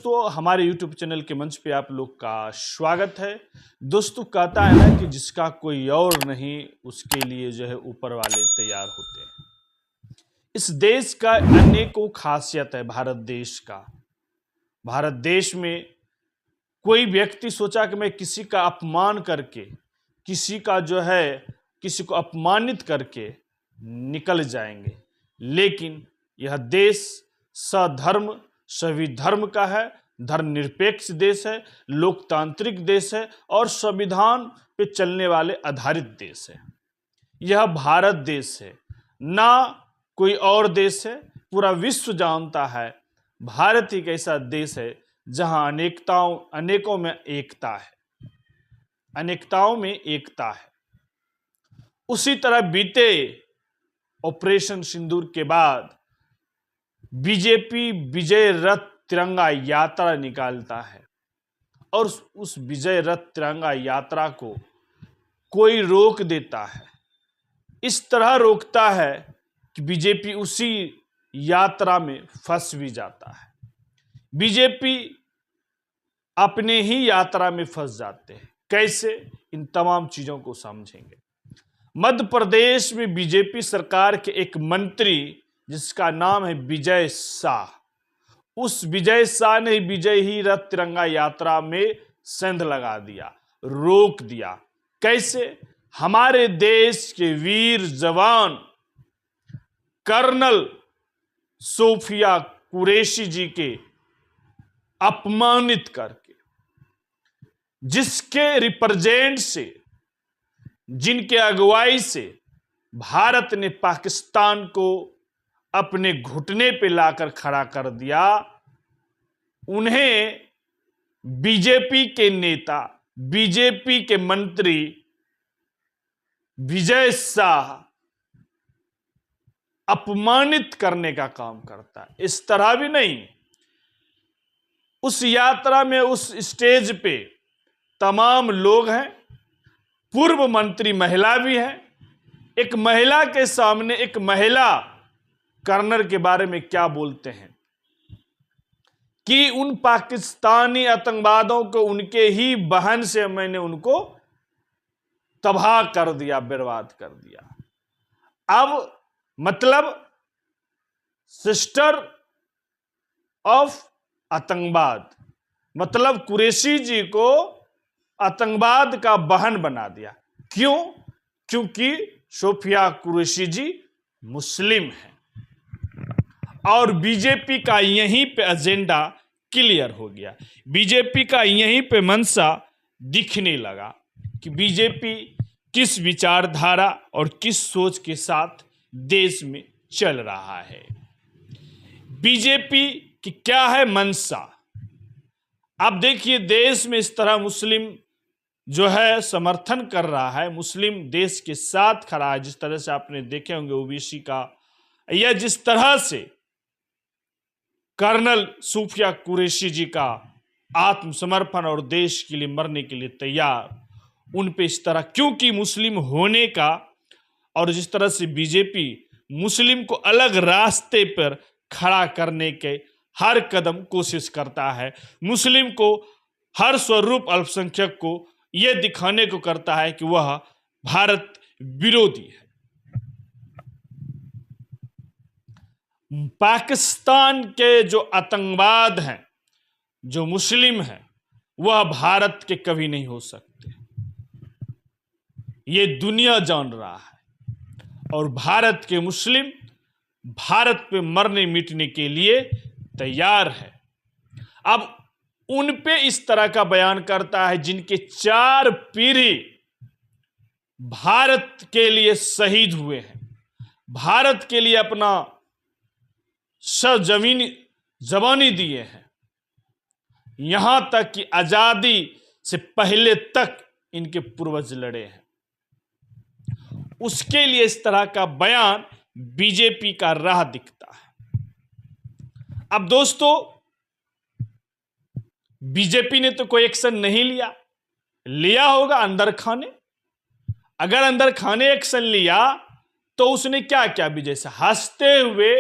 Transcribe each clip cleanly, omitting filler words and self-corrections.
दोस्तों हमारे YouTube channel के मंच पे आप लोग का स्वागत है। दोस्तों कहता है ना कि जिसका कोई और नहीं उसके लिए जो है ऊपर वाले तैयार होते हैं। इस देश का अनेकों खासियत है। भारत देश का, भारत देश में कोई व्यक्ति सोचा कि मैं किसी का अपमान करके, किसी का जो है किसी को अपमानित करके निकल जाएंगे, लेकिन यह देश सधर्म सभी धर्म का है, धर्मनिरपेक्ष देश है, लोकतांत्रिक देश है और संविधान पे चलने वाले आधारित देश है। यह भारत देश है, ना कोई और देश है। पूरा विश्व जानता है भारत एक ऐसा देश है जहां अनेकों में एकता है, अनेकताओं में एकता है। उसी तरह बीते ऑपरेशन सिंदूर के बाद बीजेपी विजय रथ तिरंगा यात्रा निकालता है और उस विजय रथ तिरंगा यात्रा को कोई रोक देता है। इस तरह रोकता है कि बीजेपी उसी यात्रा में फंस भी जाता है। बीजेपी अपने ही यात्रा में फंस जाते हैं। कैसे, इन तमाम चीजों को समझेंगे। मध्य प्रदेश में बीजेपी सरकार के एक मंत्री जिसका नाम है विजय शाह, उस विजय शाह ने विजय ही रथ तिरंगा यात्रा में संध लगा दिया, रोक दिया। कैसे? हमारे देश के वीर जवान कर्नल सोफिया कुरैशी जी के अपमानित करके, जिसके रिप्रेजेंट से, जिनके अगुवाई से भारत ने पाकिस्तान को अपने घुटने पे लाकर खड़ा कर दिया, उन्हें बीजेपी के नेता, बीजेपी के मंत्री विजय शाह अपमानित करने का काम करता है। इस तरह भी नहीं, उस यात्रा में, उस स्टेज पे तमाम लोग हैं, पूर्व मंत्री महिला भी है। एक महिला के सामने एक महिला कर्नल के बारे में क्या बोलते हैं कि उन पाकिस्तानी आतंकवादियों को, उनके ही बहन से मैंने उनको तबाह कर दिया, बर्बाद कर दिया। अब मतलब सिस्टर ऑफ आतंकवाद, मतलब कुरैशी जी को आतंकवाद का बहन बना दिया। क्यों? क्योंकि सोफिया कुरैशी जी मुस्लिम है। और बीजेपी का यहीं पे एजेंडा क्लियर हो गया। बीजेपी का यहीं पे मंशा दिखने लगा कि बीजेपी किस विचारधारा और किस सोच के साथ देश में चल रहा है। बीजेपी की क्या है मंशा। आप देखिए, देश में इस तरह मुस्लिम जो है समर्थन कर रहा है, मुस्लिम देश के साथ खड़ा है। जिस तरह से आपने देखे होंगे ओबीसी का, या जिस तरह से कर्नल सूफिया कुरैशी जी का आत्मसमर्पण और देश के लिए मरने के लिए तैयार, उन पे इस तरह, क्योंकि मुस्लिम होने का, और जिस तरह से बीजेपी मुस्लिम को अलग रास्ते पर खड़ा करने के हर कदम कोशिश करता है, मुस्लिम को, हर स्वरूप अल्पसंख्यक को यह दिखाने को करता है कि वह भारत विरोधी है। पाकिस्तान के जो आतंकवाद हैं, जो मुस्लिम हैं, वह भारत के कभी नहीं हो सकते। ये दुनिया जान रहा है और भारत के मुस्लिम भारत पे मरने मिटने के लिए तैयार है। अब उन पे इस तरह का बयान करता है जिनके 4 पीढ़ी भारत के लिए शहीद हुए हैं, भारत के लिए अपना जवानी दिए हैं, यहां तक कि आजादी से पहले तक इनके पूर्वज लड़े हैं। उसके लिए इस तरह का बयान बीजेपी का राह दिखता है। अब दोस्तों, बीजेपी ने तो कोई एक्शन नहीं लिया होगा अंदर खाने। अगर अंदर खाने एक्शन लिया तो उसने क्या क्या, विजय से हंसते हुए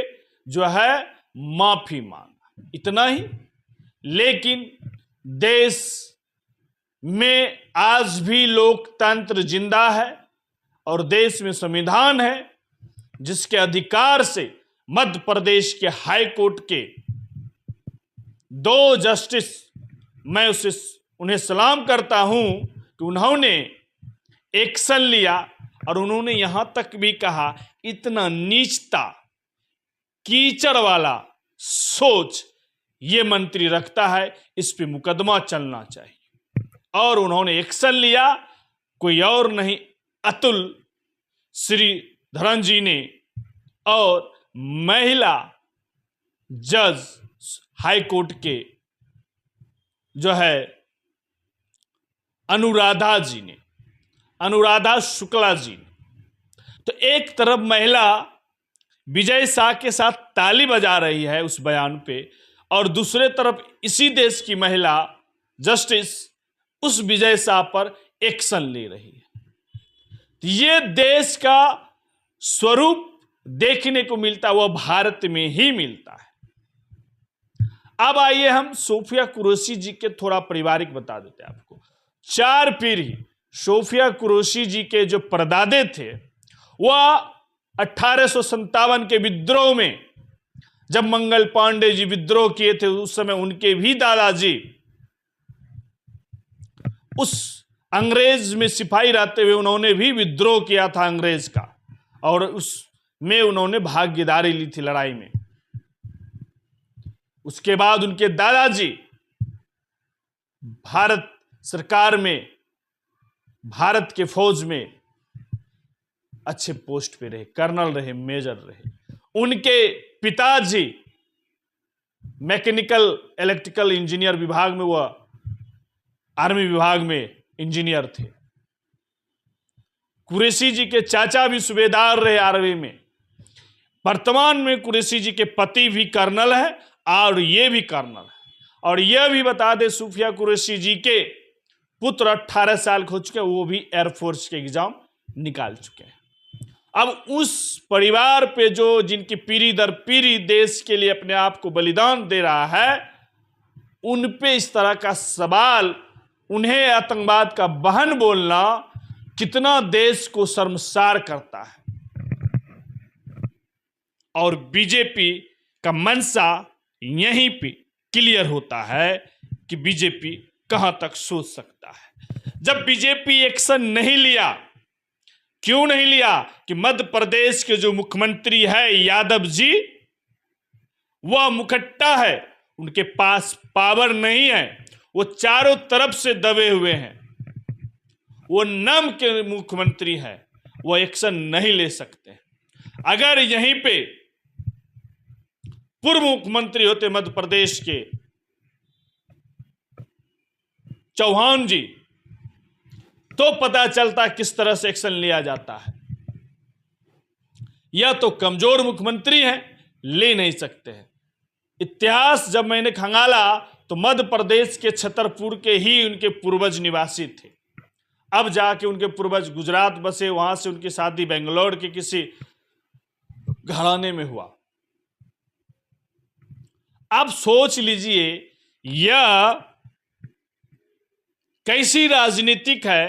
जो है माफी मांगा, इतना ही। लेकिन देश में आज भी लोकतंत्र जिंदा है और देश में संविधान है, जिसके अधिकार से मध्य प्रदेश के हाई कोर्ट के 2 जस्टिस, मैं उन्हें सलाम करता हूं कि उन्होंने एक्शन लिया और उन्होंने यहां तक भी कहा, इतना नीचता, कीचड़ वाला सोच ये मंत्री रखता है, इस पे मुकदमा चलना चाहिए। और उन्होंने एक्शन लिया, कोई और नहीं, अतुल श्रीधरन जी ने, और महिला जज हाई कोर्ट के जो है अनुराधा शुक्ला जी ने। तो एक तरफ महिला विजय शाह के साथ ताली बजा रही है उस बयान पे, और दूसरे तरफ इसी देश की महिला जस्टिस उस विजय शाह पर एक्शन ले रही है। तो ये देश का स्वरूप देखने को मिलता, वह भारत में ही मिलता है। अब आइए हम सोफिया कुरैशी जी के थोड़ा पारिवारिक बता देते हैं आपको। 4 पीढ़ी सोफिया कुरैशी जी के जो परदादे थे, वह 1857 के विद्रोह में, जब मंगल पांडे जी विद्रोह किए थे, उस समय उनके भी दादाजी उस अंग्रेज में सिपाही रहते हुए उन्होंने भी विद्रोह किया था अंग्रेज का, और उसमें उन्होंने भागीदारी ली थी लड़ाई में। उसके बाद उनके दादाजी भारत सरकार में, भारत के फौज में अच्छे पोस्ट पे रहे, कर्नल रहे, मेजर रहे। उनके पिताजी मैकेनिकल इलेक्ट्रिकल इंजीनियर विभाग में, वह आर्मी विभाग में इंजीनियर थे। कुरैशी जी के चाचा भी सूबेदार रहे आर्मी में। वर्तमान में कुरैशी जी के पति भी कर्नल है और ये भी कर्नल है। और यह भी बता दे, सोफिया कुरैशी जी के पुत्र 18 साल के हो चुके हैं, वो भी एयरफोर्स के एग्जाम निकाल चुके हैं। अब उस परिवार पे जो जिनकी पीढ़ी दर पीढ़ी देश के लिए अपने आप को बलिदान दे रहा है, उन पे इस तरह का सवाल, उन्हें आतंकवाद का बहन बोलना कितना देश को शर्मसार करता है। और बीजेपी का मंशा यहीं पे क्लियर होता है कि बीजेपी कहां तक सोच सकता है। जब बीजेपी एक्शन नहीं लिया, क्यों नहीं लिया? कि मध्य प्रदेश के जो मुख्यमंत्री है यादव जी, वह मुखट्टा है, उनके पास पावर नहीं है, वो चारों तरफ से दबे हुए हैं, वो नम के मुख्यमंत्री हैं, वो एक्शन नहीं ले सकते। अगर यहीं पे पूर्व मुख्यमंत्री होते मध्य प्रदेश के चौहान जी, तो पता चलता किस तरह से एक्शन लिया जाता है। यह तो कमजोर मुख्यमंत्री हैं, ले नहीं सकते हैं। इतिहास जब मैंने खंगाला तो मध्य प्रदेश के छतरपुर के ही उनके पूर्वज निवासी थे। अब जाके उनके पूर्वज गुजरात बसे, वहां से उनकी शादी बेंगलोर के किसी घराने में हुआ। अब सोच लीजिए यह कैसी राजनीतिक है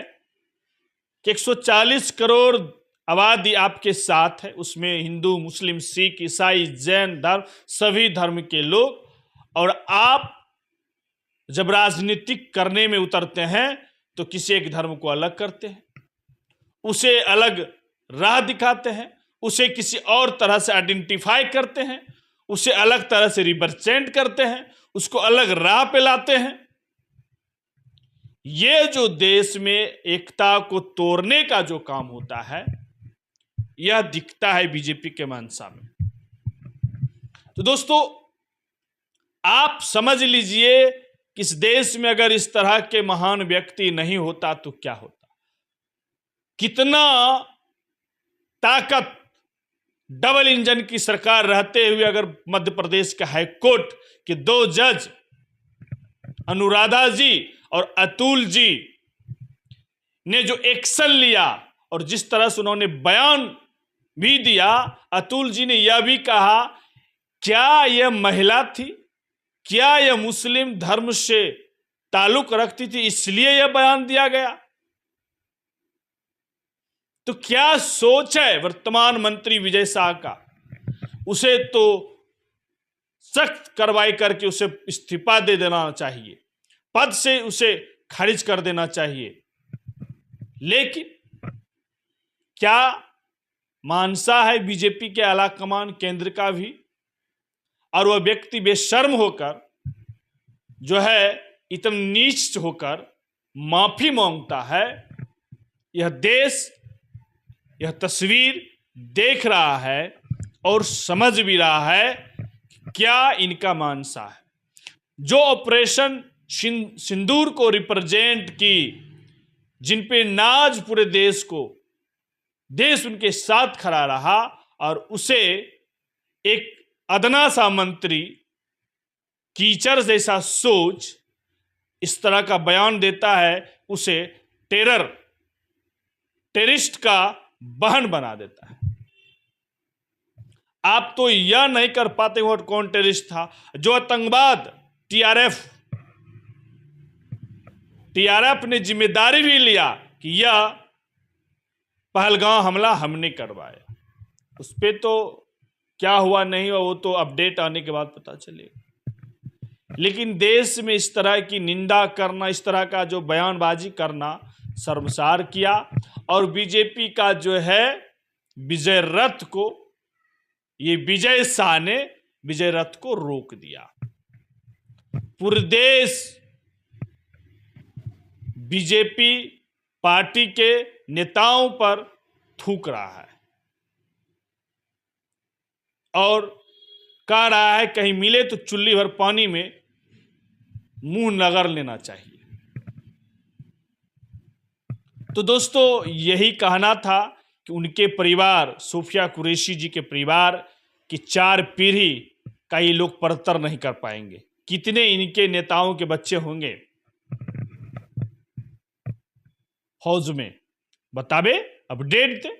कि 140 करोड़ आबादी आपके साथ है, उसमें हिंदू, मुस्लिम, सिख, ईसाई, जैन धर्म, सभी धर्म के लोग, और आप जब राजनीतिक करने में उतरते हैं तो किसी एक धर्म को अलग करते हैं, उसे अलग राह दिखाते हैं, उसे किसी और तरह से आइडेंटिफाई करते हैं, उसे अलग तरह से रिप्रेजेंट करते हैं, उसको अलग राह पे लाते हैं। ये जो देश में एकता को तोड़ने का जो काम होता है, यह दिखता है बीजेपी के मंशा में। तो दोस्तों, आप समझ लीजिए कि इस देश में अगर इस तरह के महान व्यक्ति नहीं होता तो क्या होता। कितना ताकत, डबल इंजन की सरकार रहते हुए अगर मध्य प्रदेश के हाई कोर्ट के 2 जज अनुराधा जी और अतुल जी ने जो एक्शन लिया और जिस तरह से उन्होंने बयान भी दिया, अतुल जी ने यह भी कहा, क्या यह महिला थी क्या यह मुस्लिम धर्म से ताल्लुक रखती थी इसलिए यह बयान दिया गया? तो क्या सोच है वर्तमान मंत्री विजय शाह का? उसे तो सख्त कार्रवाई करके उसे इस्तीफा दे देना चाहिए, पद से उसे खारिज कर देना चाहिए। लेकिन क्या मानसा है बीजेपी के आला कमान केंद्र का भी, और वह व्यक्ति बेशर्म होकर जो है इतना नीच होकर माफी मांगता है? यह देश यह तस्वीर देख रहा है और समझ भी रहा है क्या इनका मानसा है। जो ऑपरेशन सिंदूर को रिप्रेजेंट की, जिन पे नाज पूरे देश को, देश उनके साथ खड़ा रहा, और उसे एक अदना सा मंत्री कीचड़ जैसा सोच इस तरह का बयान देता है, उसे टेररिस्ट का बहन बना देता है। आप तो यह नहीं कर पाते हो कौन टेररिस्ट था। जो आतंकवाद टीआरएफ ने जिम्मेदारी भी लिया कि यह पहलगांव हमला हमने करवाया, उस पे तो क्या हुआ नहीं हुआ वो तो अपडेट आने के बाद पता चलेगा। लेकिन देश में इस तरह की निंदा करना, इस तरह का जो बयानबाजी करना शर्मसार किया। और बीजेपी का जो है विजय रथ को, ये विजय शाह ने विजय रथ को रोक दिया। पूरे देश बीजेपी पार्टी के नेताओं पर थूक रहा है और कह रहा है कहीं मिले तो चुल्ली भर पानी में मुंह रगड़ लेना चाहिए। तो दोस्तों यही कहना था कि उनके परिवार, सूफिया कुरैशी जी के परिवार की 4 पीढ़ी का ये लोग परतर नहीं कर पाएंगे। कितने इनके नेताओं के बच्चे होंगे फौज में, बतावे, अपडेट दे।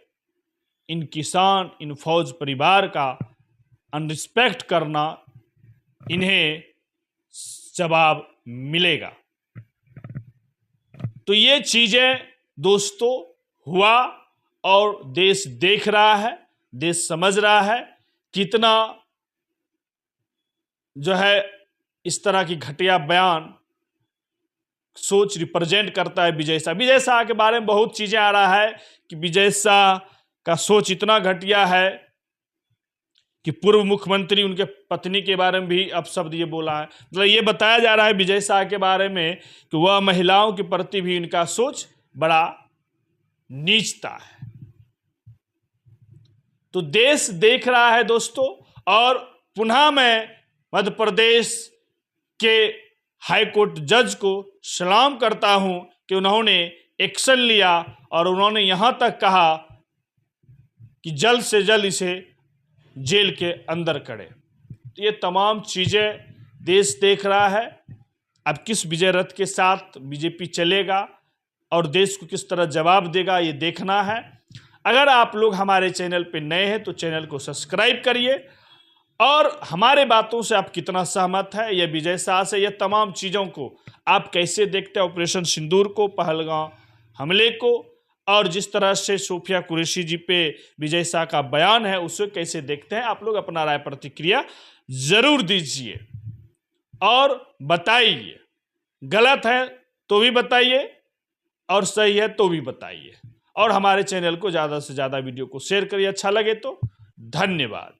इन किसान, इन फौज परिवार का अनरिस्पेक्ट करना, इन्हें जवाब मिलेगा। तो ये चीजें दोस्तों हुआ और देश देख रहा है, देश समझ रहा है कितना जो है इस तरह की घटिया बयान सोच रिप्रेजेंट करता है विजय शाह। विजय शाह के बारे में बहुत चीजें आ रहा है कि विजय शाह का सोच इतना घटिया है कि पूर्व मुख्यमंत्री उनके पत्नी के बारे में भी अपशब्द ये बोला है। मतलब ये बताया जा रहा है विजय शाह के बारे में कि वह महिलाओं के प्रति भी इनका सोच बड़ा नीचता है। तो देश देख रहा है दोस्तों। और पुनः मैं मध्य प्रदेश के हाई कोर्ट जज को सलाम करता हूं कि उन्होंने एक्शन लिया और उन्होंने यहां तक कहा कि जल्द से जल्द इसे जेल के अंदर करे। तो ये तमाम चीजें देश देख रहा है। अब किस विजय रथ के साथ बीजेपी चलेगा और देश को किस तरह जवाब देगा, ये देखना है। अगर आप लोग हमारे चैनल पे नए हैं तो चैनल को सब्सक्राइब करिए और हमारे बातों से आप कितना सहमत है, यह विजय शाह से, यह तमाम चीज़ों को आप कैसे देखते हैं, ऑपरेशन सिंदूर को, पहलगांव हमले को, और जिस तरह से सूफिया कुरैशी जी पे विजय शाह का बयान है उसे कैसे देखते हैं। आप लोग अपना राय प्रतिक्रिया जरूर दीजिए और बताइए। गलत है तो भी बताइए और सही है तो भी बताइए। और हमारे चैनल को ज़्यादा से ज़्यादा वीडियो को शेयर करिए अच्छा लगे तो। धन्यवाद।